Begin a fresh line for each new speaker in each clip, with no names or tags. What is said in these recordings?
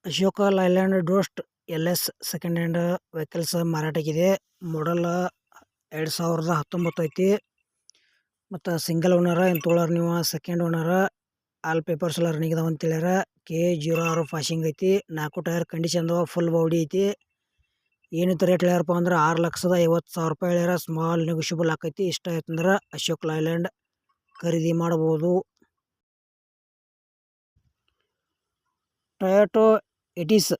Ashoka Leyland Dost LS second hand vehicles ಮಾರಾಟಕ್ಕಿದೆ. Model 2019 ಐತಿ. ಮತ್ತು ಸಿಂಗಲ್ ಓನರ ಏನು ತೊಗೊಳೋರು ನೀವು ಸೆಕೆಂಡ್ ಓನರ. ಆಲ್ ಪೇಪರ್ಸ್ ಎಲ್ಲ ರನ್ನಿಂಗ್ ಇದಾವೆ ಅಂತ ಹೇಳ್ಯಾರ. K06 ಪಾಸಿಂಗ್ ಐತಿ. 4 ಟೈರ್ ಕಂಡೀಷನ್ ಅದಾವ. ಫುಲ್ ಬಾಡಿ ಐತಿ. ಏನಿತ್ತು ರೇಟ್ ಹೇಳ್ಯಾರಪ್ಪ ಅಂದ್ರೆ 6,50,000 ರೂಪಾಯಿ ಹೇಳ್ಯಾರ. ಸ್ಮಾಲ್ ನೆಗೋಷಿಯಬಲ್ ಆಕೈತಿ. ಇಷ್ಟ ಆಯ್ತು ಅಂದ್ರೆ ಅಶೋಕ್ ಲೈಲ್ಯಾಂಡ್ ಖರೀದಿ ಮಾಡ್ಬೋದು. Toyota Etios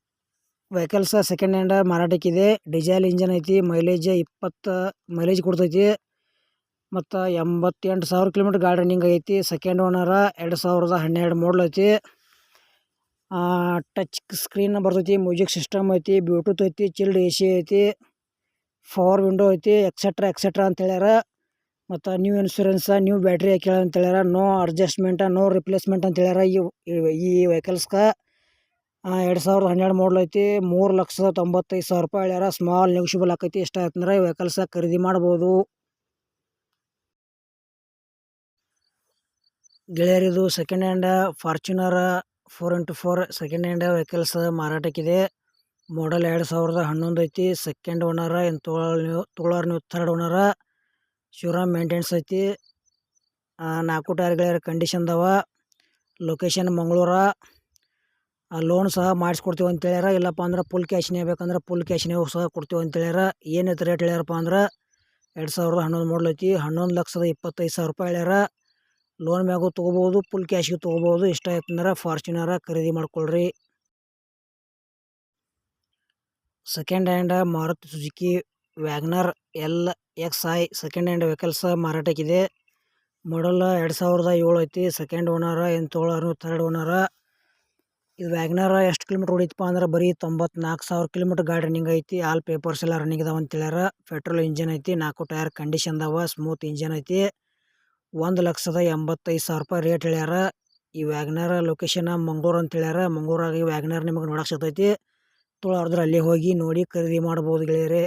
vehicles second hand ಮಾರಾಟಕ್ಕಿದೆ. ಡೀಸೆಲ್ ಇಂಜನ್ ಐತಿ. ಮೈಲೇಜ್ 20 ಮೈಲೇಜ್ ಕೊಡ್ತೈತಿ. ಮತ್ತು 88,000 ಕಿಲೋಮೀಟರ್ ಗಾಡಿ ರನ್ನಿಂಗ್ ಐತಿ. ಸೆಕೆಂಡ್ ಓನರ 2012 ಮಾಡಲ್ ಐತಿ. ಟಚ್ ಸ್ಕ್ರೀನ್ ಬರ್ತೈತಿ. ಮ್ಯೂಸಿಕ್ ಸಿಸ್ಟಮ್ ಐತಿ. ಬ್ಲೂಟೂತ್ ಐತಿ. ಚಿಲ್ಡ್ AC ಐತಿ. ಪವರ್ ವಿಂಡೋ ಐತಿ. ಎಕ್ಸೆಟ್ರಾ ಅಂತ ಹೇಳ್ಯಾರ. ಮತ್ತು ನ್ಯೂ ಇನ್ಶೂರೆನ್ಸ್, ನ್ಯೂ ಬ್ಯಾಟ್ರಿ ಹಾಕಿ ಅಂತ ಹೇಳ್ಯಾರ. ನೋ ಅಡ್ಜಸ್ಟ್ಮೆಂಟ್, ನೋ ರಿಪ್ಲೇಸ್ಮೆಂಟ್ ಅಂತ ಹೇಳ್ಯಾರ. ಈ ವೆಹಿಕಲ್ಸ್ಗೆ 2012 ಮಾಡಲ್ ಐತಿ. 3,95,000 ರೂಪಾಯಿ ಹೇಳ್ಯಾರ. ಸ್ಮಾಲ್ ನೆಗೋಷಿಯಬಲ್ ಆಕೈತಿ. ಇಷ್ಟ ಆಯ್ತಂದ್ರೆ ಈ ವೆಹಿಕಲ್ಸ್ ಖರೀದಿ ಮಾಡ್ಬೋದು. ಗೆಳೆಯರಿದು second hand Fortuner 4x4 second hand vehicles ಮಾರಾಟಕ್ಕಿದೆ. ಮಾಡಲ್ 2011 ಐತಿ. ಸೆಕೆಂಡ್ ಓನರ ಏನು ತೊಗೊಳೋರು ನೀವು ಥರ್ಡ್ ಓನರ. ಶೋರೂಮ್ ಮೇಂಟೆನ್ಸ್ ಐತಿ. 4 ಟೈರ್ ಗೆಳೆಯರ ಕಂಡೀಷನ್ ಅದಾವ. ಲೊಕೇಶನ್ ಮಂಗಳೂರ. ಲೋನ್ ಸಹ ಮಾಡಿಸ್ಕೊಡ್ತೀವಿ ಅಂತ ಹೇಳ್ಯಾರ. ಇಲ್ಲಪ್ಪ ಅಂದ್ರೆ ಫುಲ್ ಕ್ಯಾಶ್ನೇ ಬೇಕಂದ್ರೆ ಫುಲ್ ಕ್ಯಾಶ್ನೇ ಸಹ ಕೊಡ್ತೀವಿ ಅಂತ ಹೇಳ್ಯಾರ. ಏನೈತೆ ರೇಟ್ ಹೇಳ್ಯಾರಪ್ಪ ಅಂದ್ರೆ 2011 ಮಾಡಲ್ ಐತಿ. 11,25,000 ರೂಪಾಯಿ ಹೇಳ್ಯಾರ. ಲೋನ್ ಮ್ಯಾಗೂ ತೊಗೋಬೋದು, ಫುಲ್ ಕ್ಯಾಶ್ಗೂ ತೊಗೋಬೋದು. ಇಷ್ಟ ಆಯ್ತಂದ್ರೆ ಫಾರ್ಚುನರ ಖರೀದಿ ಮಾಡ್ಕೊಳ್ರಿ. Second hand Maruti Suzuki WagonR LXi second hand vehicles ಮಾರಾಟಕ್ಕಿದೆ. ಮಾಡಲ್ 2007 ಐತಿ. ಸೆಕೆಂಡ್ ಓನರ ಏನು ತೊಗೊಳೋರು ಥರ್ಡ್ ಓನರ. ಇದು ವ್ಯಾಗನರ್ ಎಷ್ಟು ಕಿಲೋಮೀಟ್ರ್ ಹೊಡಿತಪ್ಪ ಅಂದ್ರೆ ಬರೀ 94,000 ಕಿಲೋಮೀಟ್ರ್ ಗಾಡಿ ರನ್ನಿಂಗ್ ಐತಿ. ಆಲ್ ಪೇಪರ್ಸ್ ಎಲ್ಲ ರನ್ನಿಂಗ್ ಇದಾವೆ ಅಂತ ಹೇಳ್ಯಾರ. ಪೆಟ್ರೋಲ್ ಇಂಜನ್ ಐತಿ. 4 ಟೈರ್ ಕಂಡೀಷನ್ ಅದಾವ. ಸ್ಮೂತ್ ಇಂಜನ್ ಐತಿ. 1,85,000 ರೂಪಾಯಿ ರೇಟ್ ಹೇಳ್ಯಾರ. ಈ ವ್ಯಾಗನರ್ ಲೊಕೇಶನ್ ಮಂಗಳೂರು ಅಂತ ಹೇಳ್ಯಾರ. ಮಂಗಳೂರಾಗ ಈ ವ್ಯಾಗನರ್ ನಿಮಗೆ ನೋಡಕ್ಕೆ ಸಿಗ್ತೈತಿ. ತೊಗೊಳೋರ್ದ್ರೆ ಅಲ್ಲಿ ಹೋಗಿ ನೋಡಿ ಖರೀದಿ ಮಾಡ್ಬೋದು ಗೆಳೆಯರೆ.